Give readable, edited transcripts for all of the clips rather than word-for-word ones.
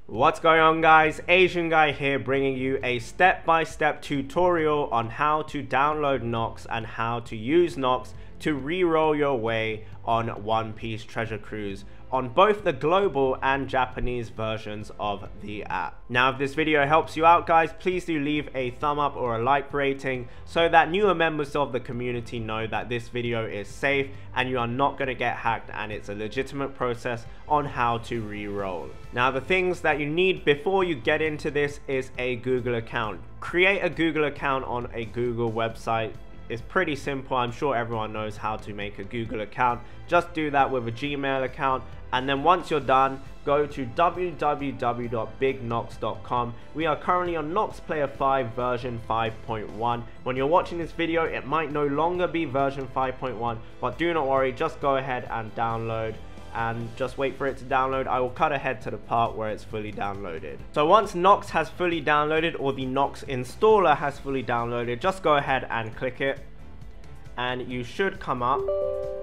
What's going on, guys? Asian Guy here, bringing you a step-by-step tutorial on how to download Knox and how to use Knox to reroll your way on One Piece Treasure Cruise on both the global and Japanese versions of the app. Now, if this video helps you out, guys, please do leave a thumb up or a like rating so that newer members of the community know that this video is safe and you are not going to get hacked and it's a legitimate process on how to reroll. Now, the things that you need before you get into this is a Google account. Create a Google account on a Google website. It's pretty simple. I'm sure everyone knows how to make a Google account. Just do that with a Gmail account, and then once you're done, go to www.bigknox.com. We are currently on Knox Player 5 version 5.1. When you're watching this video, it might no longer be version 5.1, but do not worry, just go ahead and download and just wait for it to download. I will cut ahead to the part where it's fully downloaded. So once Knox has fully downloaded, or the Knox installer has fully downloaded, just go ahead and click it, and you should come up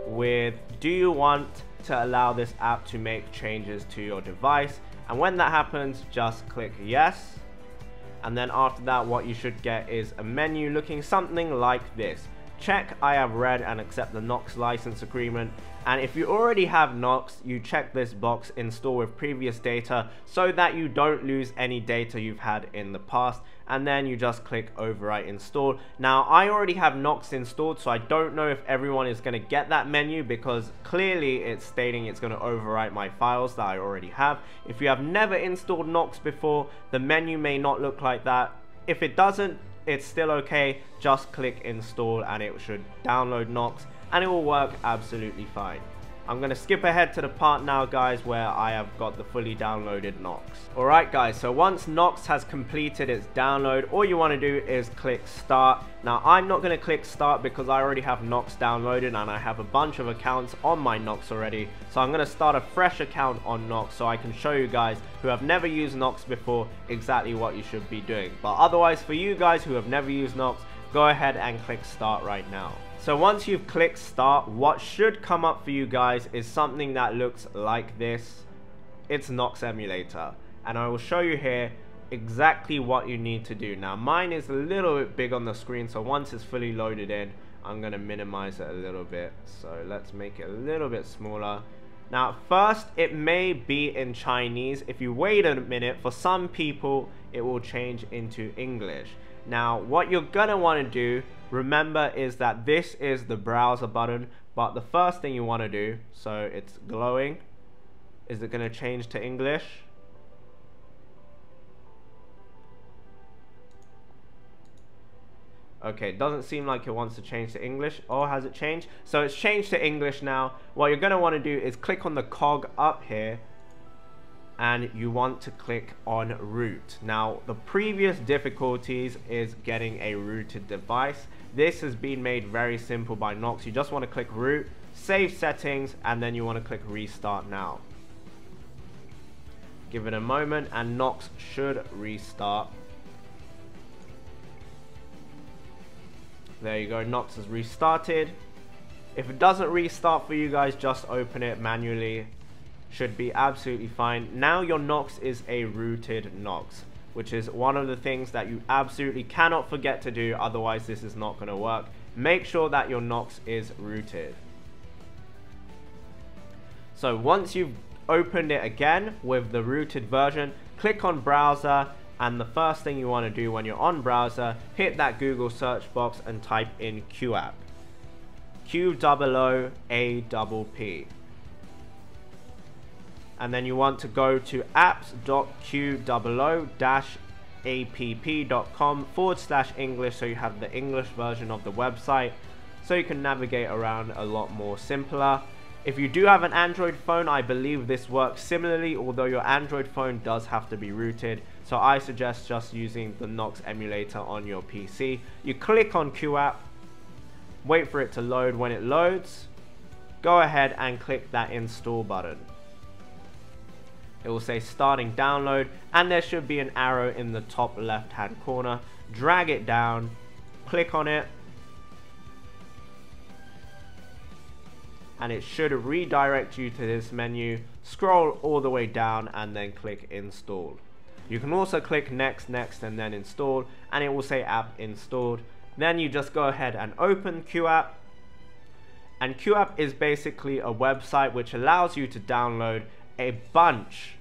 with, do you want to allow this app to make changes to your device? And when that happens, just click yes. And then after that, what you should get is a menu looking something like this. Check I have read and accept the Knox license agreement. And if you already have Knox, you check this box, install with previous data, so that you don't lose any data you've had in the past. And then you just click overwrite install. Now, I already have Knox installed, so I don't know if everyone is going to get that menu, because clearly it's stating it's going to overwrite my files that I already have. If you have never installed Knox before, the menu may not look like that. If it doesn't, it's still okay. Just click install and it should download Knox, and it will work absolutely fine. I'm going to skip ahead to the part now, guys, where I have got the fully downloaded Knox. Alright, guys, so once Knox has completed its download, all you want to do is click start. Now, I'm not going to click start because I already have Knox downloaded and I have a bunch of accounts on my Knox already. So I'm going to start a fresh account on Knox so I can show you guys who have never used Knox before exactly what you should be doing. But otherwise, for you guys who have never used Knox, go ahead and click start right now. So once you've clicked start, what should come up for you guys is something that looks like this. It's Knox emulator, and I will show you here exactly what you need to do. Now, mine is a little bit big on the screen, so once it's fully loaded in, I'm going to minimize it a little bit. So let's make it a little bit smaller. Now, first, it may be in Chinese. If you wait a minute, for some people, it will change into English. Now, what you're going to want to do, remember, is that this is the browser button, but the first thing you want to do, so it's glowing, is it going to change to English? Okay, it doesn't seem like it wants to change to English. Or has it changed? So it's changed to English now. What you're going to want to do is click on the cog up here, and you want to click on root. Now, the previous difficulties is getting a rooted device. This has been made very simple by Knox. You just want to click root, save settings, and then you want to click restart now. Give it a moment and Knox should restart. There you go, Knox has restarted. If it doesn't restart for you guys, just open it manually. Should be absolutely fine. Now your Knox is a rooted Knox, which is one of the things that you absolutely cannot forget to do, otherwise this is not going to work. Make sure that your Knox is rooted. So once you've opened it again with the rooted version, click on browser, and the first thing you want to do when you're on browser, hit that Google search box and type in QooApp. QOOAPP. And then you want to go to apps.QOO-app.com/English, so you have the English version of the website, so you can navigate around a lot more simpler. If you do have an Android phone, I believe this works similarly, although your Android phone does have to be rooted. So I suggest just using the Knox emulator on your PC. You click on QooApp, wait for it to load. When it loads, go ahead and click that install button. It will say starting download, and there should be an arrow in the top left hand corner. Drag it down, click on it, and it should redirect you to this menu. scroll all the way down and then click install. You can also click next, and then install, and it will say app installed. Then you just go ahead and open QooApp. And QooApp is basically a website which allows you to download a bunch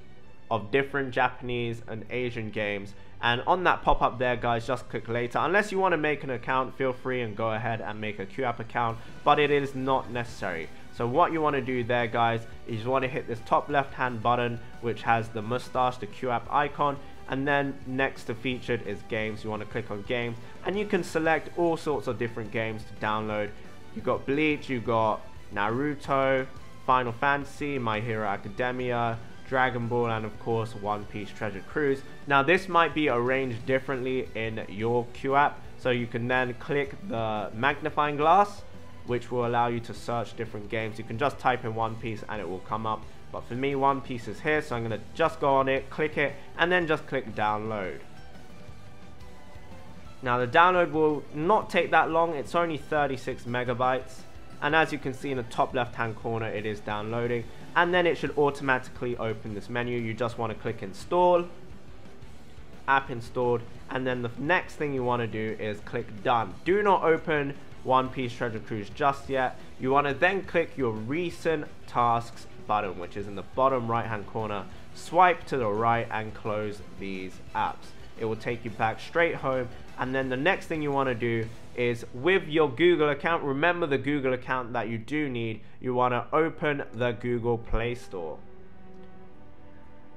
of different Japanese and Asian games. And on that pop-up there, guys, just click later. Unless you want to make an account, feel free and go ahead and make a QooApp account, but it is not necessary. So what you want to do there, guys, is you want to hit this top left hand button which has the mustache, the QooApp icon, and then next to featured is games. You want to click on games, and you can select all sorts of different games to download. You've got Bleach, you've got Naruto, Final Fantasy, My Hero Academia, Dragon Ball, and of course One Piece Treasure Cruise. Now this might be arranged differently in your QooApp, so you can then click the magnifying glass, which will allow you to search different games. You can just type in One Piece and it will come up, but for me One Piece is here, so I'm going to just go on it, click it, and then just click download. Now the download will not take that long, it's only 36 megabytes, and as you can see in the top left hand corner, it is downloading, and then it should automatically open this menu. You just want to click install, app installed, and then the next thing you want to do is click done. Do not open One Piece Treasure Cruise just yet. You want to then click your recent tasks button, which is in the bottom right hand corner. Swipe to the right and close these apps. It will take you back straight home, and then the next thing you want to do is with your Google account, remember the Google account that you do need, you want to open the Google Play Store.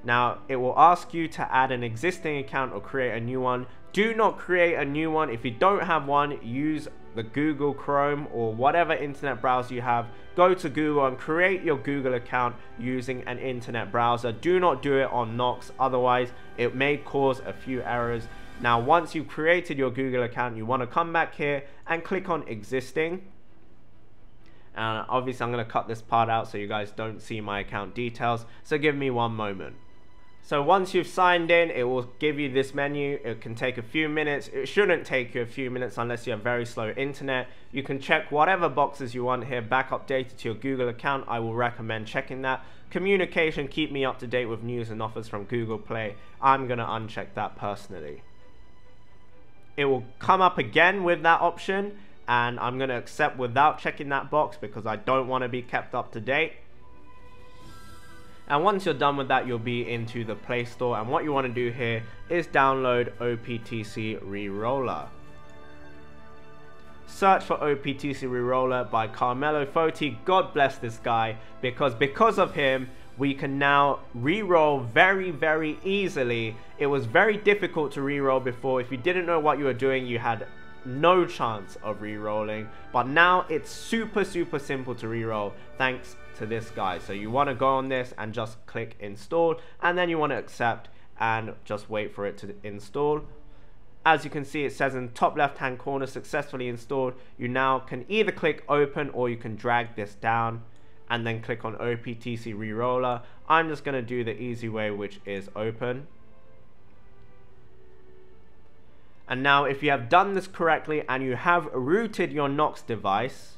Now it will ask you to add an existing account or create a new one. Do not create a new one. If you don't have one, use the Google Chrome or whatever internet browser you have. Go to Google and create your Google account using an internet browser. Do not do it on Knox, otherwise it may cause a few errors. Now once you've created your Google account, you want to come back here and click on existing. And obviously I'm going to cut this part out so you guys don't see my account details, so give me one moment. So once you've signed in, it will give you this menu. It can take a few minutes. It shouldn't take you a few minutes unless you have very slow internet. You can check whatever boxes you want here. Backup data to your Google account, I will recommend checking that. Communication, keep me up to date with news and offers from Google Play. I'm going to uncheck that personally. It will come up again with that option, and I'm going to accept without checking that box because I don't want to be kept up to date. And once you're done with that, you'll be into the Play Store, and what you want to do here is download OPTC Reroller. Search for OPTC Reroller by Carmelo Foti. God bless this guy, because of him we can now reroll very easily. It was very difficult to reroll before. If you didn't know what you were doing, you had no chance of re-rolling, but now it's super simple to re-roll thanks to this guy. So you want to go on this and just click install, and then you want to accept and just wait for it to install. As you can see, it says in the top left hand corner, successfully installed. You now can either click open or you can drag this down and then click on OPTC Reroller. I'm just going to do the easy way, which is open. And now if you have done this correctly and you have rooted your Knox device,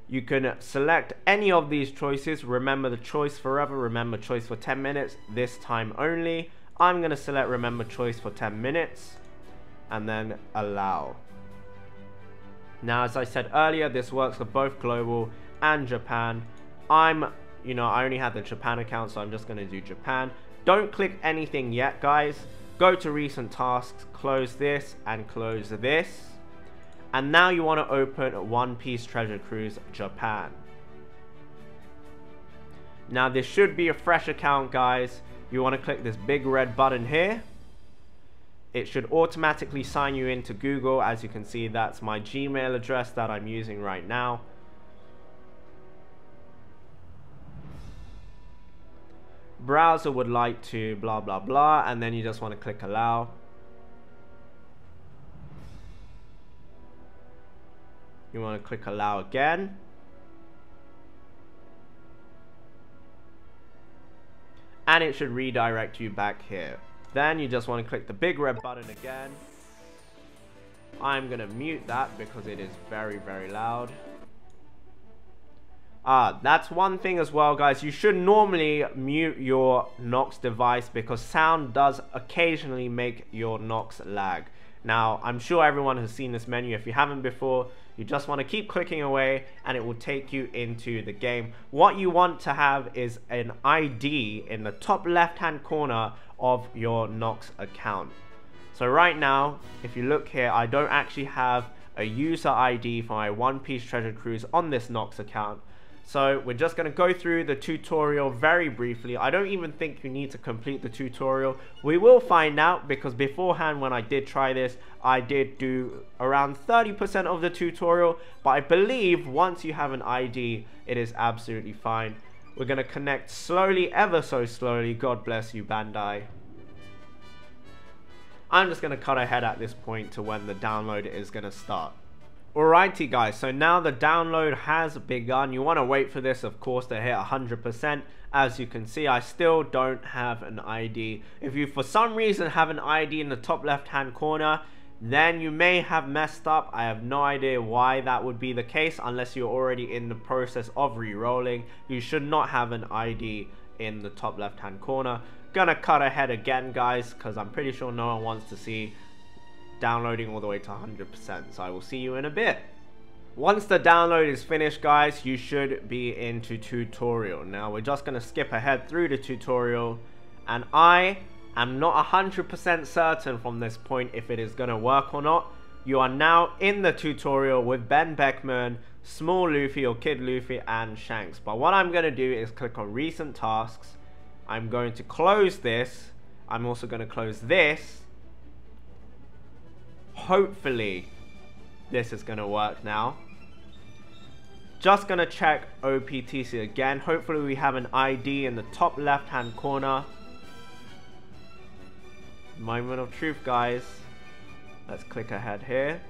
you can select any of these choices. Remember the choice forever, remember choice for 10 minutes, this time only. I'm going to select remember choice for 10 minutes and then allow. Now as I said earlier, this works for both global and Japan. I only had the Japan account, so I'm just going to do Japan. Don't click anything yet, guys. Go to recent tasks, close this and close this, and now you want to open One Piece Treasure Cruise Japan. Now this should be a fresh account, guys. You want to click this big red button here. It should automatically sign you into Google. As you can see, that's my Gmail address that I'm using right now. Browser would like to blah blah blah, and then you just want to click allow. You want to click allow again, and it should redirect you back here. Then you just want to click the big red button again. I'm gonna mute that because it is very loud. That's one thing as well, guys. You should normally mute your Knox device because sound does occasionally make your Knox lag. Now, I'm sure everyone has seen this menu. If you haven't before, you just want to keep clicking away and it will take you into the game. What you want to have is an ID in the top left hand corner of your Knox account. So right now, if you look here, I don't actually have a user ID for my One Piece Treasure Cruise on this Knox account. So we're just going to go through the tutorial very briefly. I don't even think you need to complete the tutorial. We will find out because beforehand when I did try this, I did do around 30% of the tutorial. But I believe once you have an ID, it is absolutely fine. We're going to connect slowly, ever so slowly. God bless you, Bandai. I'm just going to cut ahead at this point to when the download is going to start. Alrighty guys, so now the download has begun. You want to wait for this, of course, to hit 100%. As you can see, I still don't have an ID. If you for some reason have an ID in the top left hand corner, then you may have messed up. I have no idea why that would be the case unless you're already in the process of re-rolling. You should not have an ID in the top left hand corner. Gonna cut ahead again, guys, because I'm pretty sure no one wants to see downloading all the way to 100%. So I will see you in a bit. Once the download is finished, guys, you should be into tutorial. Now we're just going to skip ahead through the tutorial, and I am not 100% certain from this point if it is going to work or not. You are now in the tutorial with Ben Beckman, Small Luffy or Kid Luffy, and Shanks. But what I'm going to do is click on recent tasks. I'm going to close this. I'm also going to close this. Hopefully this is going to work now. Just going to check OPTC again. Hopefully we have an ID in the top left hand corner. Moment of truth, guys. Let's click ahead here.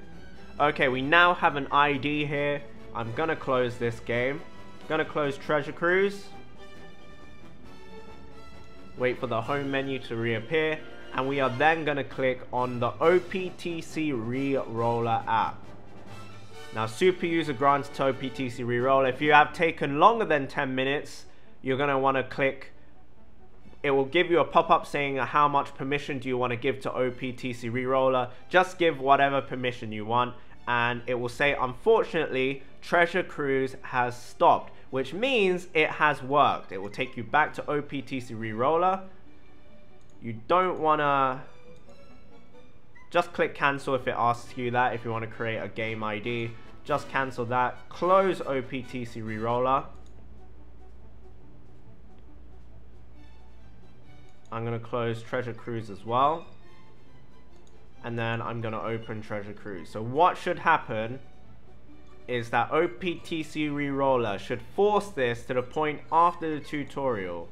Okay, we now have an ID here. I'm going to close this game. Going to close Treasure Cruise. Wait for the home menu to reappear. And we are then going to click on the OPTC Reroller app. Now, super user grants to OPTC Reroll. If you have taken longer than 10 minutes, you're going to want to click. It will give you a pop-up saying how much permission do you want to give to OPTC Reroller. Just give whatever permission you want. And it will say, unfortunately, Treasure Cruise has stopped, which means it has worked. It will take you back to OPTC Reroller. You don't want to just click cancel if it asks you that. If you want to create a game ID, just cancel that. Close OPTC Reroller. I'm going to close Treasure Cruise as well. And then I'm going to open Treasure Cruise. So what should happen is that OPTC Reroller should force this to the point after the tutorial.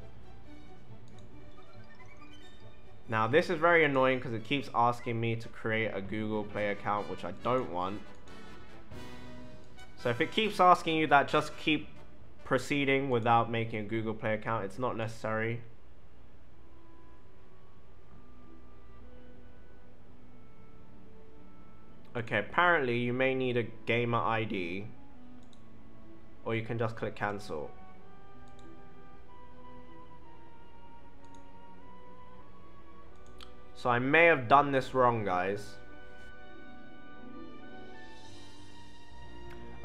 Now this is very annoying because it keeps asking me to create a Google Play account, which I don't want. So if it keeps asking you that, just keep proceeding without making a Google Play account. It's not necessary. Okay, apparently you may need a gamer ID, or you can just click cancel. So I may have done this wrong, guys.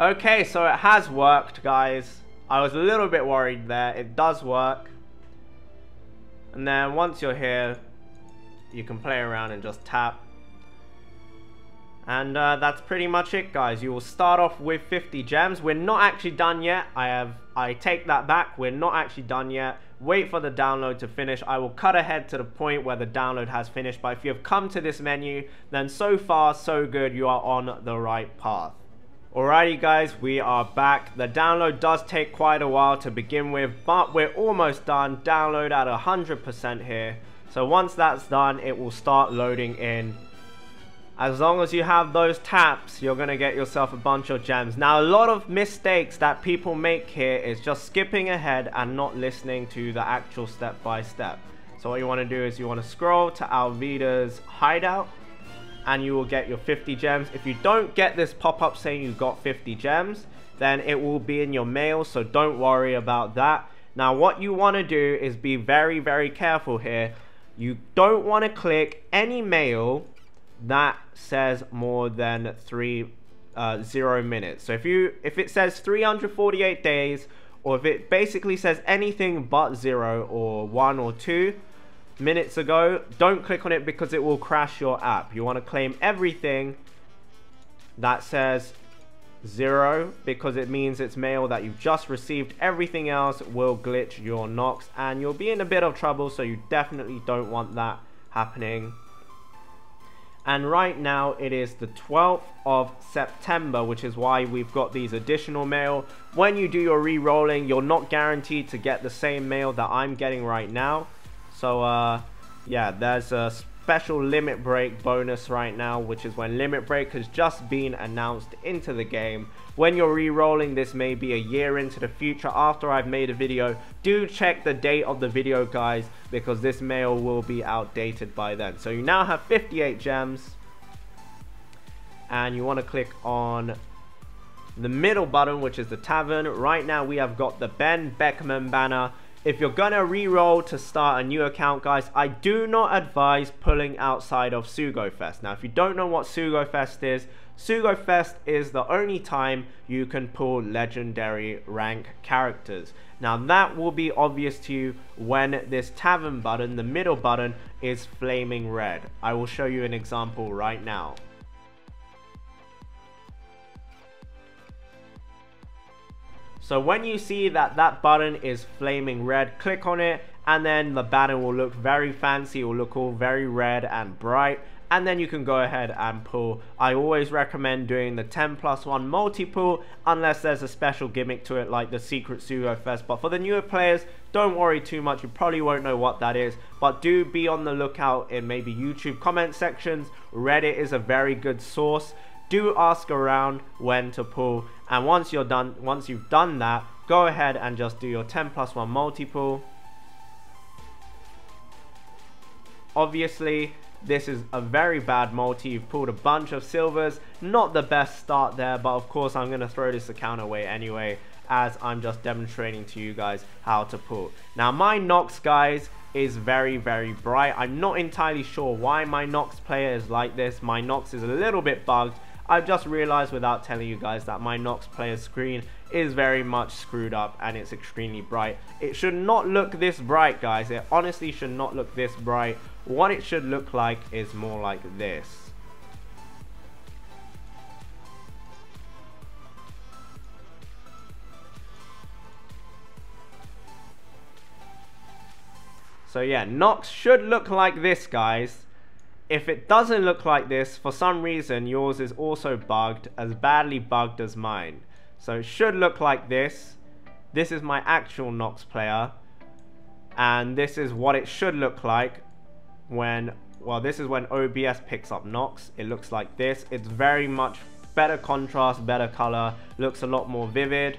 Okay, so it has worked, guys. I was a little bit worried there. It does work. And then once you're here, you can play around and just tap. And that's pretty much it, guys. You will start off with 50 gems. We're not actually done yet. I take that back. We're not actually done yet. Wait for the download to finish. I will cut ahead to the point where the download has finished. But if you have come to this menu, then so far, so good. You are on the right path. Alrighty, guys, we are back. The download does take quite a while to begin with, but we're almost done. Download at 100% here. So once that's done, it will start loading in. As long as you have those taps, you're going to get yourself a bunch of gems. Now, a lot of mistakes that people make here is just skipping ahead and not listening to the actual step-by-step. So what you want to do is you want to scroll to Alvida's hideout. and you will get your 50 gems. If you don't get this pop-up saying you got 50 gems, then it will be in your mail, so don't worry about that. Now what you want to do is be very, very careful here. You don't want to click any mail that says more than 0 minutes. So if it says 348 days, or if it basically says anything but 0 or 1 or 2 minutes ago, don't click on it because it will crash your app. You want to claim everything that says 0 because it means it's mail that you've just received. Everything else will glitch your Knox and you'll be in a bit of trouble, so you definitely don't want that happening. And right now it is the 12th of September, which is why we've got these additional mail. When you do your re-rolling, you're not guaranteed to get the same mail that I'm getting right now. So yeah, there's a special limit break bonus right now, which is when limit break has just been announced into the game. When you're re-rolling, this may be a year into the future after I've made a video. Do check the date of the video, guys, because this mail will be outdated by then. So you now have 58 gems, and you want to click on the middle button, which is the tavern. Right now we have got the Ben Beckman banner. If you're gonna re-roll to start a new account, guys, I do not advise pulling outside of sugo-fest. Now, if you don't know what sugo-fest is the only time you can pull legendary rank characters. Now, that will be obvious to you when this tavern button, the middle button, is flaming red. I will show you an example right now. So when you see that that button is flaming red, click on it, and then the banner will look very fancy. It will look all very red and bright, and then you can go ahead and pull. I always recommend doing the 10+1 multi-pull unless there's a special gimmick to it like the secret sugo-fest. But for the newer players, don't worry too much. You probably won't know what that is, but do be on the lookout in maybe YouTube comment sections. Reddit is a very good source. Do ask around when to pull, and once you've done that, go ahead and just do your 10+1 multi-pull. Obviously, this is a very bad multi. You've pulled a bunch of silvers, not the best start there, but of course I'm going to throw this account away anyway, as I'm just demonstrating to you guys how to pull. Now my Knox, guys, is very, very bright. I'm not entirely sure why my Knox player is like this. My Knox is a little bit bugged. I've just realized without telling you guys that my Knox player screen is very much screwed up and it's extremely bright. It should not look this bright, guys. It honestly should not look this bright. What it should look like is more like this. So yeah, Knox should look like this, guys. If it doesn't look like this, for some reason yours is also bugged, as badly bugged as mine. So it should look like this. This is my actual Knox player, and this is what it should look like when, well, this is when OBS picks up Knox. It looks like this. It's very much better contrast, better color, looks a lot more vivid.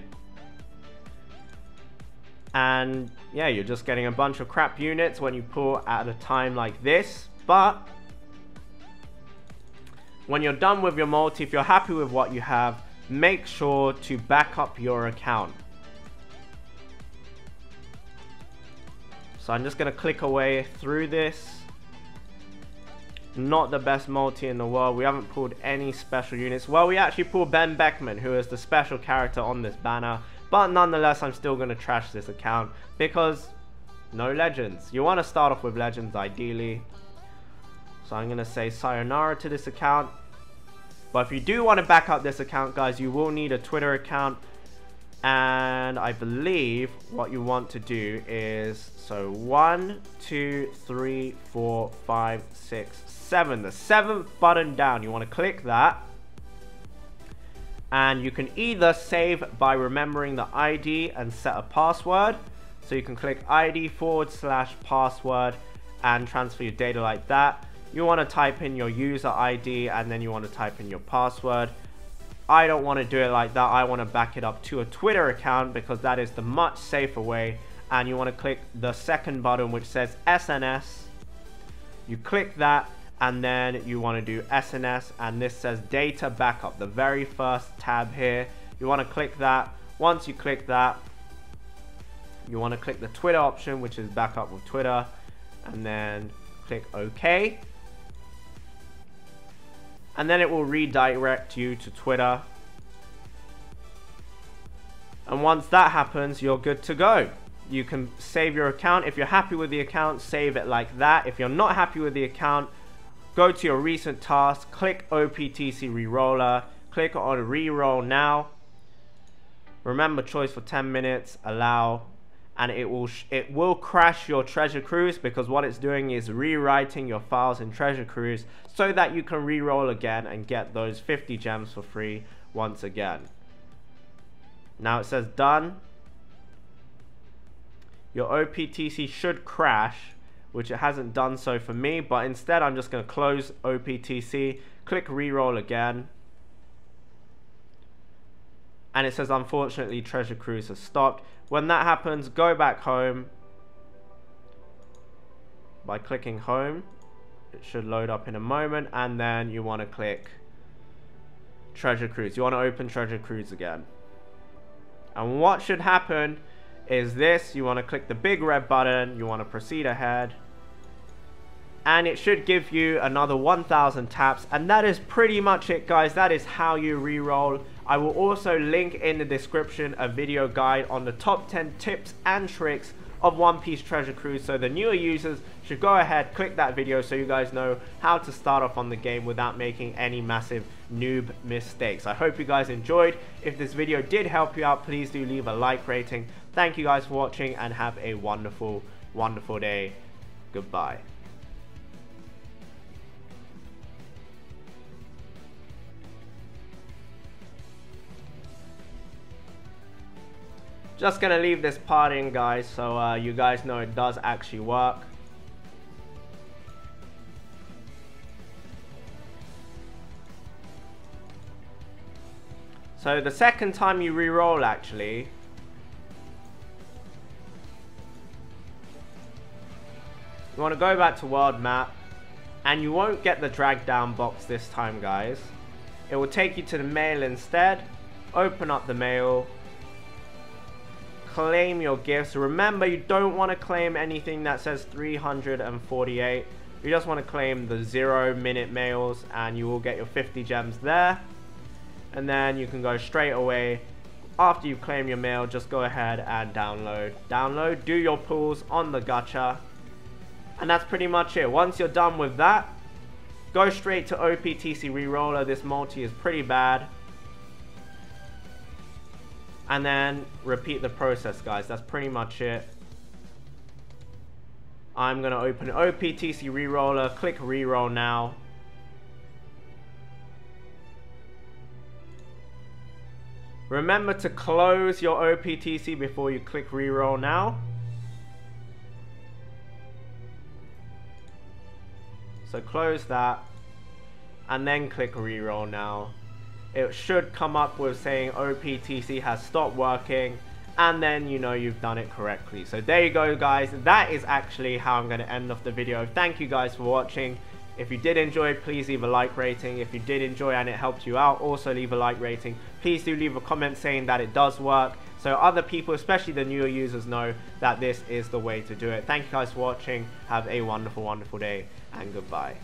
And yeah, you're just getting a bunch of crap units when you pull at a time like this. But when you're done with your multi, if you're happy with what you have, make sure to back up your account. So I'm just going to click away through this. Not the best multi in the world. We haven't pulled any special units. Well, we actually pulled Ben Beckman, who is the special character on this banner. But nonetheless, I'm still going to trash this account because no legends. You want to start off with legends ideally. So I'm going to say sayonara to this account. But if you do want to back up this account, guys, you will need a Twitter account. And I believe what you want to do is, so 1, 2, 3, 4, 5, 6, 7. The 7th button down. You want to click that. And you can either save by remembering the ID and set a password. So you can click ID/password and transfer your data like that. You want to type in your user ID and then you want to type in your password. I don't want to do it like that. I want to back it up to a Twitter account because that is the much safer way. And you want to click the second button which says SNS. You click that and then you want to do SNS, and this says data backup, the very first tab here. You want to click that. Once you click that, you want to click the Twitter option, which is backup with Twitter, and then click OK. And then it will redirect you to Twitter. And once that happens, you're good to go. You can save your account. If you're happy with the account, save it like that. If you're not happy with the account, go to your recent tasks, click OPTC Reroller, click on Reroll Now. Remember, choice for 10 minutes, allow, and it will crash your Treasure Cruise, because what it's doing is rewriting your files in Treasure Cruise so that you can reroll again and get those 50 gems for free once again. Now it says done. Your OPTC should crash, which it hasn't done so for me, but instead I'm just going to close OPTC, click reroll again, and it says unfortunately Treasure Cruise has stopped. When that happens, go back home by clicking home. It should load up in a moment, and then you want to click Treasure Cruise. You want to open Treasure Cruise again. And what should happen is this: you want to click the big red button, you want to proceed ahead, and it should give you another 1000 taps. And that is pretty much it, guys. That is how you re-roll. I will also link in the description a video guide on the top 10 tips and tricks of One Piece Treasure Cruise, so the newer users should go ahead, click that video so you guys know how to start off on the game without making any massive noob mistakes. I hope you guys enjoyed. If this video did help you out, please do leave a like rating. Thank you guys for watching, and have a wonderful, wonderful day. Goodbye. Just gonna leave this part in, guys, so you guys know it does actually work. So the second time you re-roll, actually, you want to go back to world map, and you won't get the drag down box this time, guys. It will take you to the mail instead. Open up the mail, claim your gifts. Remember, you don't want to claim anything that says 348. You just want to claim the 0-minute mails, and you will get your 50 gems there. And then you can go straight away. After you claim your mail, just go ahead and download, do your pulls on the gacha, and that's pretty much it. Once you're done with that, go straight to OPTC Reroller. This multi is pretty bad. And then repeat the process, guys. That's pretty much it. I'm going to open OPTC Reroller, click Reroll Now. Remember to close your OPTC before you click Reroll Now. So close that, and then click Reroll Now. It should come up with saying OPTC has stopped working, and then you know you've done it correctly. So there you go, guys. That is actually how I'm going to end off the video. Thank you guys for watching. If you did enjoy, please leave a like rating. If you did enjoy and it helped you out, also leave a like rating. Please do leave a comment saying that it does work, so other people, especially the newer users, know that this is the way to do it. Thank you guys for watching. Have a wonderful, wonderful day, and goodbye.